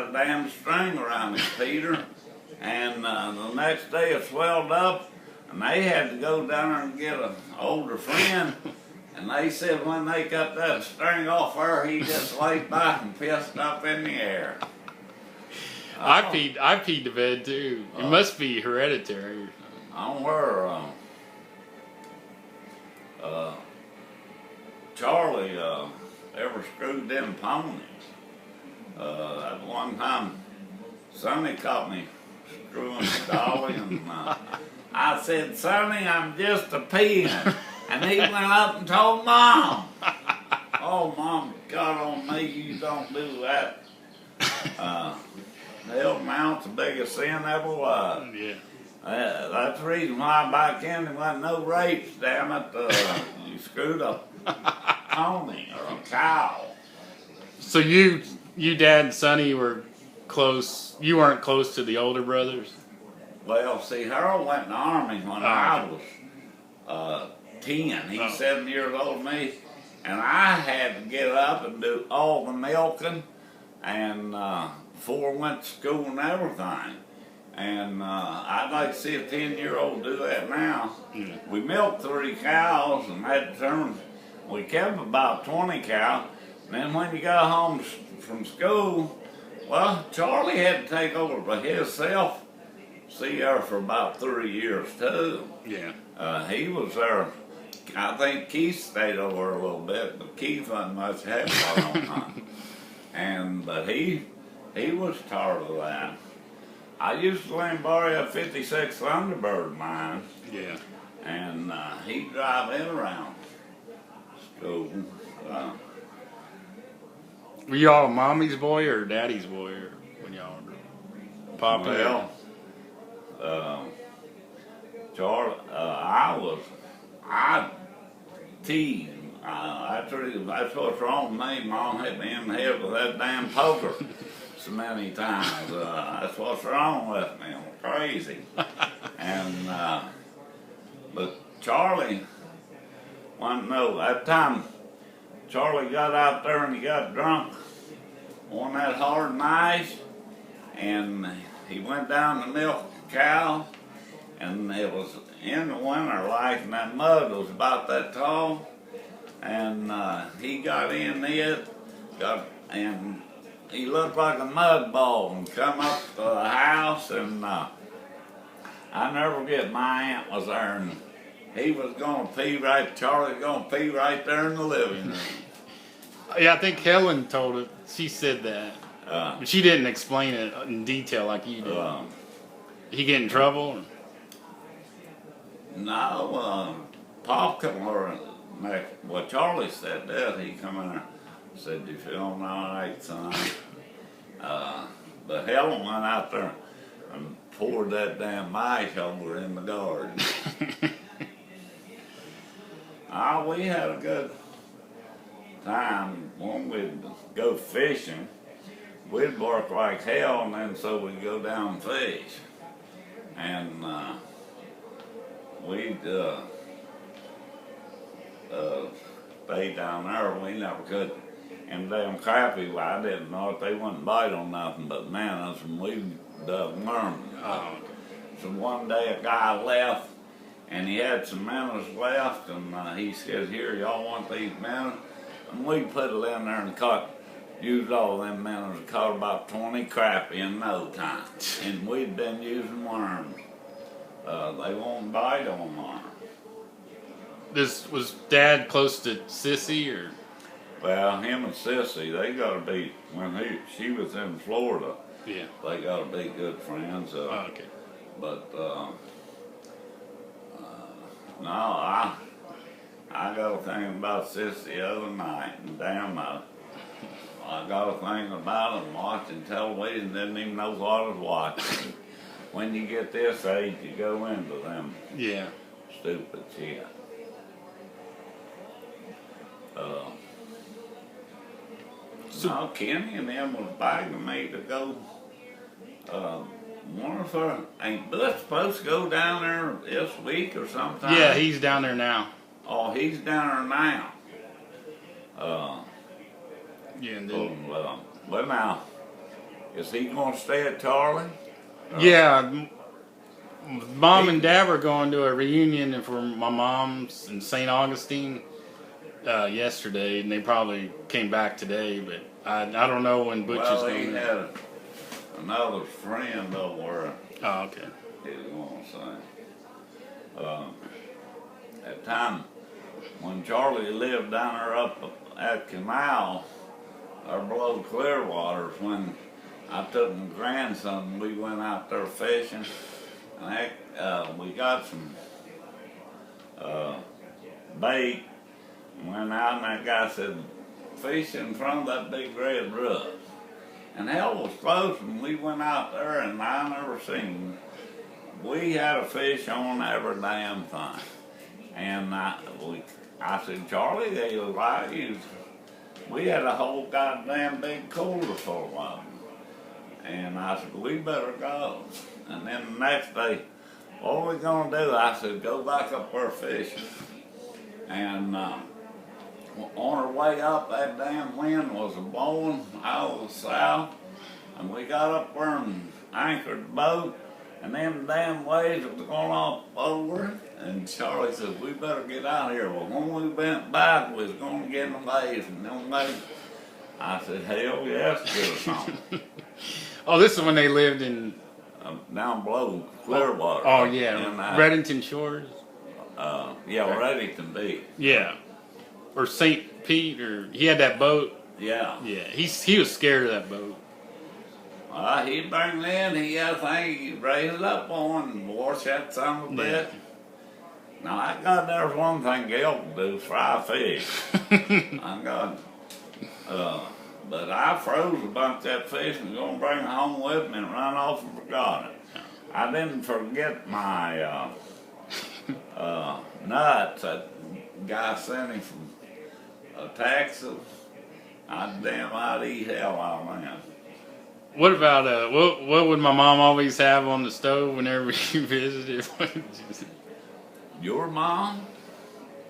a damn string around his Peter, and the next day it swelled up, and they had to go down there and get an older friend. And they said when they got that string off her, he just laid back and pissed up in the air. I peed the bed too. It must be hereditary. I don't know where Charlie ever screwed them ponies. That one time, Sonny caught me screwing the dolly, and I said, "Sonny, I'm just a peeing." And he went up and told Mom. Oh, Mom, God on me, you don't do that. Hell, mount's the biggest sin ever was. Yeah. That's the reason why back then there wasn't no rapes, damn it. You screwed a pony or a cow. So you, Dad, and Sonny were close. You weren't close to the older brothers? Well, see, Harold went in the Army when I was 10. He's 7 years older than me. And I had to get up and do all the milking, and before I went to school and everything. And I'd like to see a 10-year-old do that now. Mm. We milked 3 cows and had to turn. We kept about 20 cows. And then when you got home from school, well, Charlie had to take over by himself. See her for about 3 years too. Yeah. He was there. I think Keith stayed over a little bit, but Keith wasn't much help on that. But he was tired of that. I used to let him borrow a 56 Thunderbird of mine. Yeah. And he'd drive it around school. Were y'all mommy's boy or daddy's boy when y'all were popping? Well, Charlie, I teased him. That's what's wrong with me. Mom hit me in the head with that damn poker so many times. That's what's wrong with me. I'm crazy. But Charlie, that time Charlie got out there and he got drunk on that hard and ice, and he went down to milk the cow, and it was in the winter like, and that mud was about that tall, and he got in it, and he looked like a mud ball, and come up to the house, and I never forget, my aunt was there, and he was gonna pee Charlie was gonna pee right there in the living room. Yeah, I think Helen told it. She said that. But she didn't explain it in detail like you did. He get in trouble? No, Pop come over. Well, Charlie said that. He come in there and said, "You feeling all right, son?" But Helen went out there and poured that damn ice over in the garden. We had a good time when we'd go fishing. We'd work like hell, and then so we'd go down and fish. And we'd stay down there. We never could. And damn crappie, I didn't know if they wouldn't bite on nothing but minnows, and we dug worms. So one day a guy left, and he had some minnows left, and he said, "Here, y'all want these minnows?" And we put it in there and used all them minnows and caught about 20 crappie in no time. And we'd been using worms. They won't bite on worms. Was Dad close to Sissy or? Well, him and Sissy, they gotta be, she was in Florida. Yeah. They gotta be good friends. Okay. But no, I got a thing about Sissy the other night, and damn, I got a thing about them watching television, didn't even know what I was watching. When you get this age, you go into them stupid shit. So Kenny and them was begging me to go. Wonder if ain't Butch supposed to go down there this week or sometime? Yeah, he's down there now. Oh, he's down there now. Yeah, and then, But now, Is he gonna stay at Charlie? Yeah, Mom and Dad were going to a reunion for my mom's in St. Augustine yesterday, and they probably came back today. But I don't know when Butch is Well, he going. had another friend over. Oh, okay. He was gonna say. At the time when Charlie lived down there up at Canal, or below Clearwaters, when I took my grandson, we went out there fishing, and we got some bait, and went out, and that guy said, fish in front of that big red rug. And hell was close, and we went out there, and I never seen. We had a fish on every damn thing. And I said, Charlie, they was like, we had a whole goddamn big cooler full of them. And I said, we better go. And then the next day, what are we gonna do? I said, go back up there fishing. And on our way up, that damn wind was blowing out of the south. And we got up there and anchored the boat. And then the damn waves was going off over. And Charlie said, we better get out of here. Well, when we went back, we was going to get in the waves. And then I said, hell yes, get us home. Oh, this is when they lived in... down below Clearwater. Oh, yeah. Reddington Shores? Yeah, Reddington Beach. Yeah. Or St. Pete, or... He had that boat. Yeah. Yeah, he was scared of that boat. He'd bring it in, he had a thing, he'd raise it up on and wash that son of a bit. Now, I got there's one thing Gail can do, fry fish. But I froze a bunch of that fish and was going to bring it home with me and run off and forgot it. I didn't forget my nuts that guy sent him from Texas. I'd eat hell out of them. What about what would my mom always have on the stove whenever you visited? Your mom?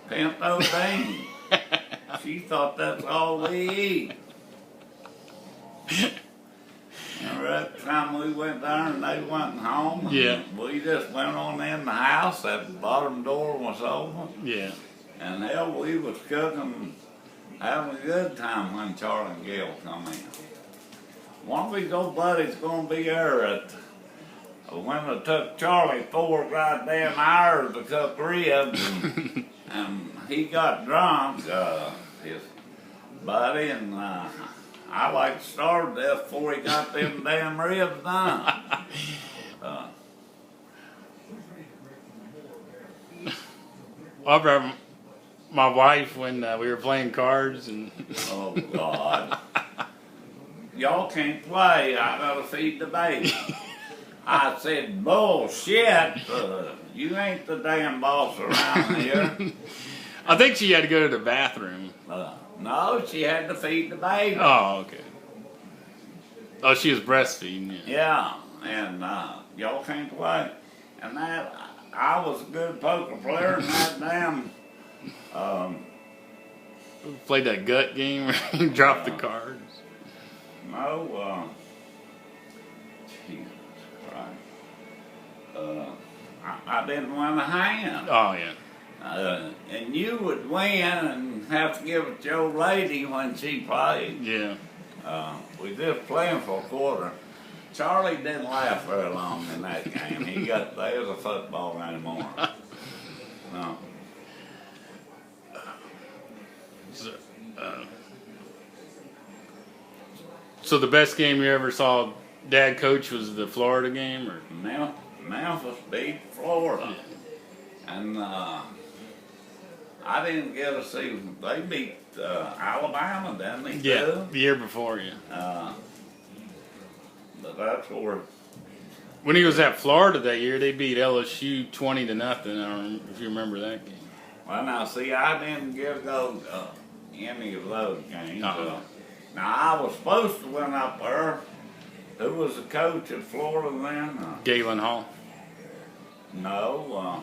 Pinto beans. She thought that's all we eat. Remember that time we went there and they went home? Yeah. We just went on in the house, that bottom door was open. Yeah. And hell, we was cooking, having a good time when Charlie and Gail come in. One of these old buddies gonna be there when it took Charlie 4 goddamn hours to cook ribs, and he got drunk, his buddy, and I like starved to death before he got them damn ribs done. I remember my wife when we were playing cards and. Oh God. Y'all can't play, I gotta feed the baby. I said, bullshit, you ain't the damn boss around here. I think she had to go to the bathroom. No, she had to feed the baby. Oh, okay. Oh, she was breastfeeding. Yeah, and y'all can't play. And that, I was a good poker player, and that damn... Played that gut game where you dropped the cards. No, Jesus Christ. I didn't win a hand. Oh, yeah. And you would win and have to give it to your lady when she played. Yeah. We just playing for a quarter. Charlie didn't last very long in that game. There's a football anymore. No. So the best game you ever saw Dad coach was the Florida game, or Memphis beat Florida, and I didn't get to see. They beat Alabama, didn't they? Yeah, too? the year before, yeah. But that's where. When he was at Florida that year, they beat LSU 20-0. I don't know if you remember that game. Well, now see, I didn't get to go any of those games. Uh-huh. Now I was supposed to win up there. Who was the coach at Florida then? Galen Hall. No,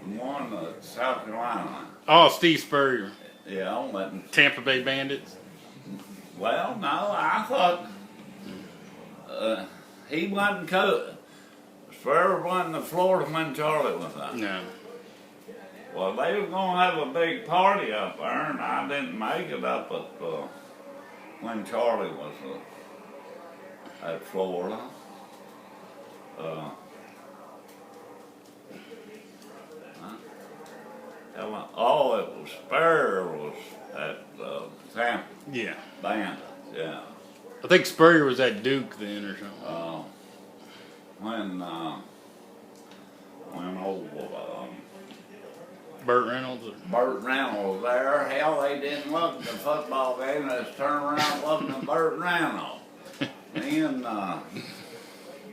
one at South Carolina. Oh, Steve Spurrier. Yeah, on that. Tampa Bay Bandits. Well, no, I thought he wasn't coach. Spur wasn't the Florida when Charlie was up. No. Well, they were gonna have a big party up there, and I didn't make it up at when Charlie was at Florida. Oh, it was Spur was at Tampa Yeah. Band. Yeah. I think Spurrier was at Duke then or something. When old Burt Reynolds. Burt Reynolds there, hell, they didn't look at the football game. They just turned around looking at Burt Reynolds.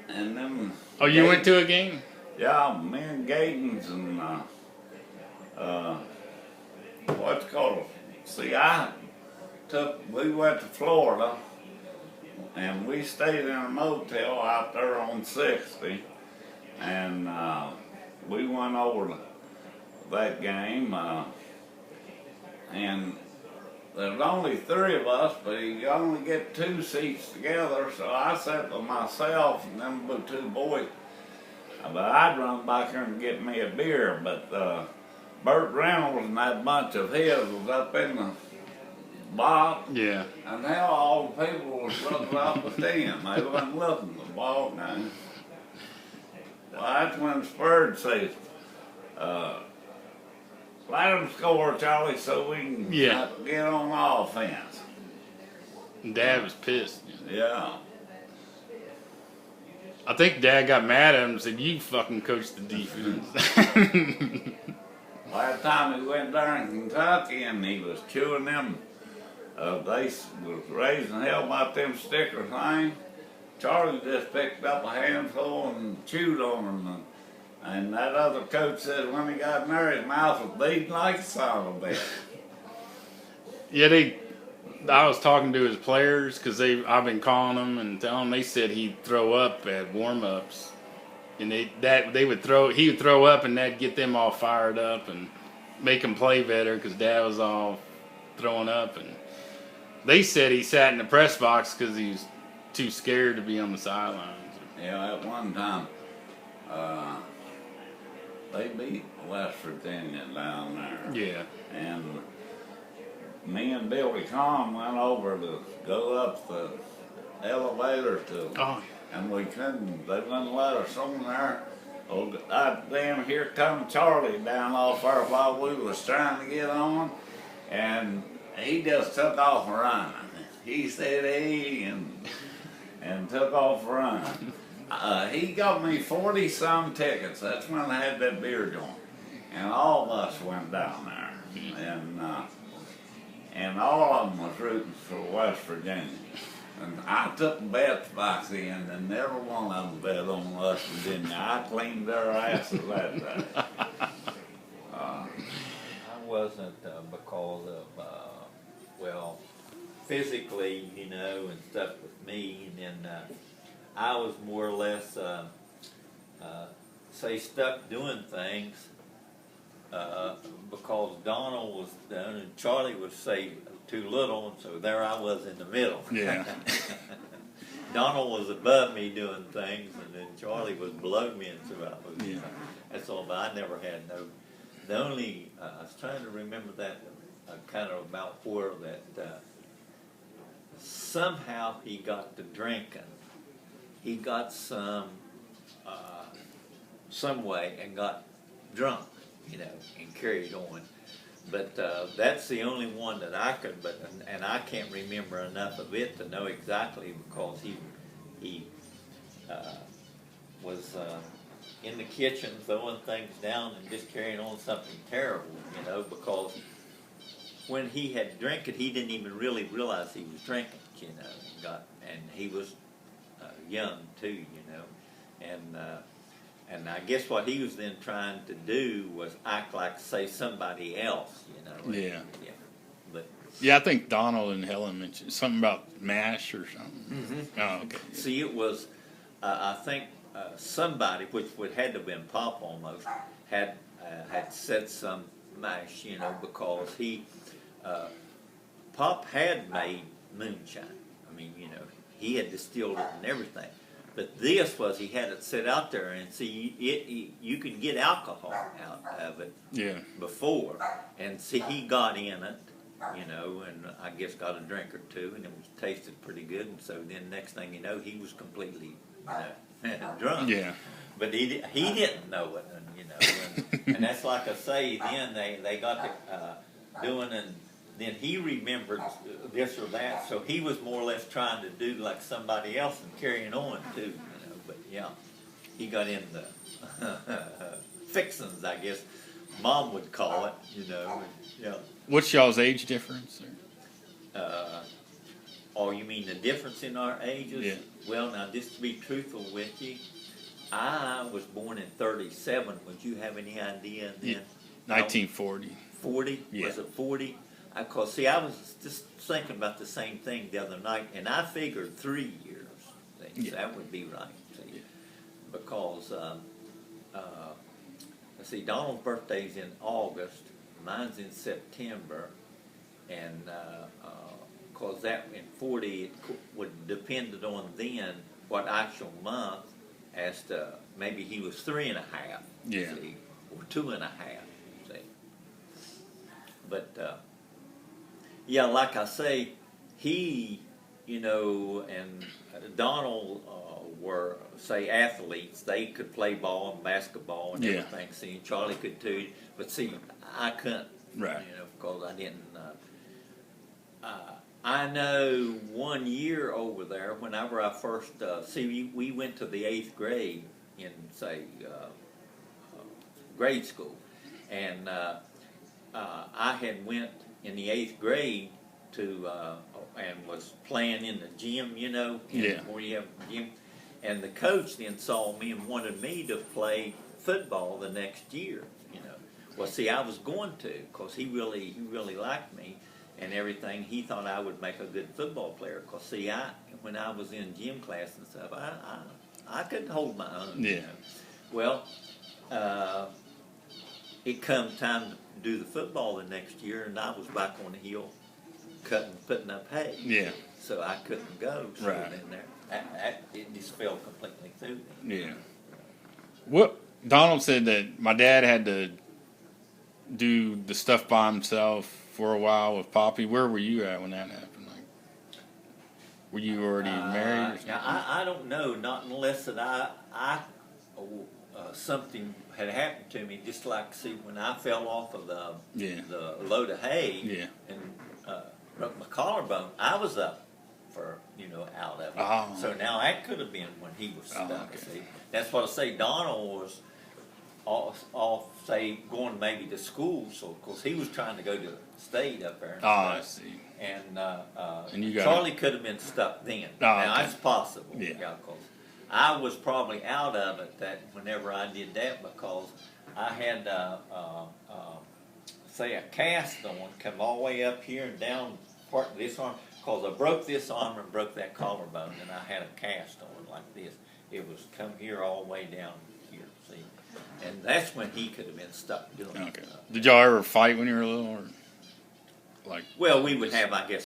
And them. Oh, you went to a game? Yeah, me and Gatins and what's it called? See, we went to Florida and we stayed in a motel out there on 60, and we went over to that game, and there's only 3 of us, but you only get 2 seats together, so I sat with myself and them 2 boys. But I'd run back there and get me a beer, but Burt Reynolds and that bunch of his was up in the box. Yeah. And now all the people was looking up at them. They wasn't looking at the ball game. Well, that's when Spurd says, let them score, Charlie, so we can get on offense. Dad was pissed. Yeah. I think Dad got mad at him and said, "You fucking coach the defense." Last time he went there in Kentucky and he was chewing them, they was raising hell about them sticker things. Charlie just picked up a handful and chewed on them. And that other coach said when he got in there, his mouth was bleeding like a son of a bitch. Yeah, I was talking to his players because I've been calling them and telling them. They said he'd throw up at warm-ups, and he would throw up, and that'd get them all fired up and make them play better because Dad was all throwing up. And they said he sat in the press box because he was too scared to be on the sidelines. Yeah, at one time, they beat West Virginia down there. Yeah. And me and Billy Kahn went over to go up the elevator and we couldn't. They wouldn't let us on there. Oh, damn! Here come Charlie down off there while we was trying to get on, and he just took off running. He said hey and took off running. He got me 40-some tickets. That's when I had that beer joint, and all of us went down there, and all of them was rooting for West Virginia. And I took bets back then, and never one of them bet on West Virginia. I cleaned their asses that day. I wasn't because of, physically, and stuff with me, and then I was more or less, stuck doing things because Donald was done and Charlie was, too little, and so there I was in the middle. Yeah. Donald was above me doing things, and then Charlie was below me, and so I was. Yeah. That's all. But I never had no. The only I was trying to remember that kind of about where that somehow he got to drinking. He got some way and got drunk, and carried on. But that's the only one that I could, and I can't remember enough of it to know exactly because he was in the kitchen throwing things down and just carrying on something terrible, because when he had drank it, he didn't even really realize he was drinking, and he was young too, and I guess what he was then trying to do was act like, say, somebody else, Yeah. Yeah. But Yeah, I think Donald and Helen mentioned something about MASH or something. Mm-hmm. Oh, okay. see, it was, I think somebody, which would had to have been Pop almost, had said some mash, because Pop had made moonshine. I mean, he had distilled it and everything. But this was he had it set out there, and see, you can get alcohol out of it Yeah. before, and see, he got in it, you know, and I guess got a drink or two, and it was tasted pretty good, and so then next thing you know, he was completely, you know, drunk. Yeah. But he didn't know it, and, you know, and that's like I say. Then they got to doing, and then he remembered this or that. So he was more or less trying to do like somebody else and carrying on too, you know. But yeah, he got in the fixins, I guess Mom would call it, you know. And, yeah. What's y'all's age difference? Oh, you mean the difference in our ages? Yeah. Well, now, just to be truthful with you, I was born in 37. Would you have any idea then? Yeah. 1940. 40? Yeah. Was it 40? Cause see, I was just thinking about the same thing the other night, and I figured 3 years. See, Yeah. that would be right. See, Yeah. because let's see, Donald's birthday's in August, mine's in September, and cause that in 40 it would depended on then what actual month, as to maybe he was 3.5. Yeah. See, or 2.5. See, but. Yeah, like I say, he, you know, and Donald were, say, athletes. They could play ball and basketball and Yeah. everything. See, Charlie could too. But see, I couldn't, Right. you know, because I didn't. I know 1 year over there, whenever I first, see, we went to the 8th grade in, say, grade school. And I had went in the 8th grade to and was playing in the gym, you know, Yeah. where you have a gym. And the coach then saw me and wanted me to play football the next year, you know. Well, see, I was going to, because he really liked me and everything. He thought I would make a good football player. Because see, when I was in gym class and stuff, I couldn't hold my own. Yeah. You know? Well, it come time to do the football the next year, and I was back on the hill putting up hay. Yeah. So I couldn't go. So Right. then it just fell completely through me. Yeah. What Donald said that my dad had to do the stuff by himself for a while with Poppy. Where were you at when that happened? Like, were you already married or something? Yeah, I don't know. Not unless that something had happened to me. Just like, see, when I fell off of the load of hay Yeah. and broke my collarbone, I was up for, you know, out of it. Oh. So now that could have been when he was stuck. okay. See, that's what I say. Donald was off, say, going maybe to school. So of course he was trying to go to state up there. And I stuff. see. And you got Charlie could have been stuck then. Oh, Now okay. that's possible. Yeah. 'Cause I was probably out of it that whenever I did that, because I had say a cast on come all the way up here and down part of this arm, because I broke this arm and broke that collarbone, and I had a cast on like this. It was come here all the way down here, see, and that's when he could have been stuck doing Okay. it. Did y'all ever fight when you were little, or like? Well, we would have, I guess,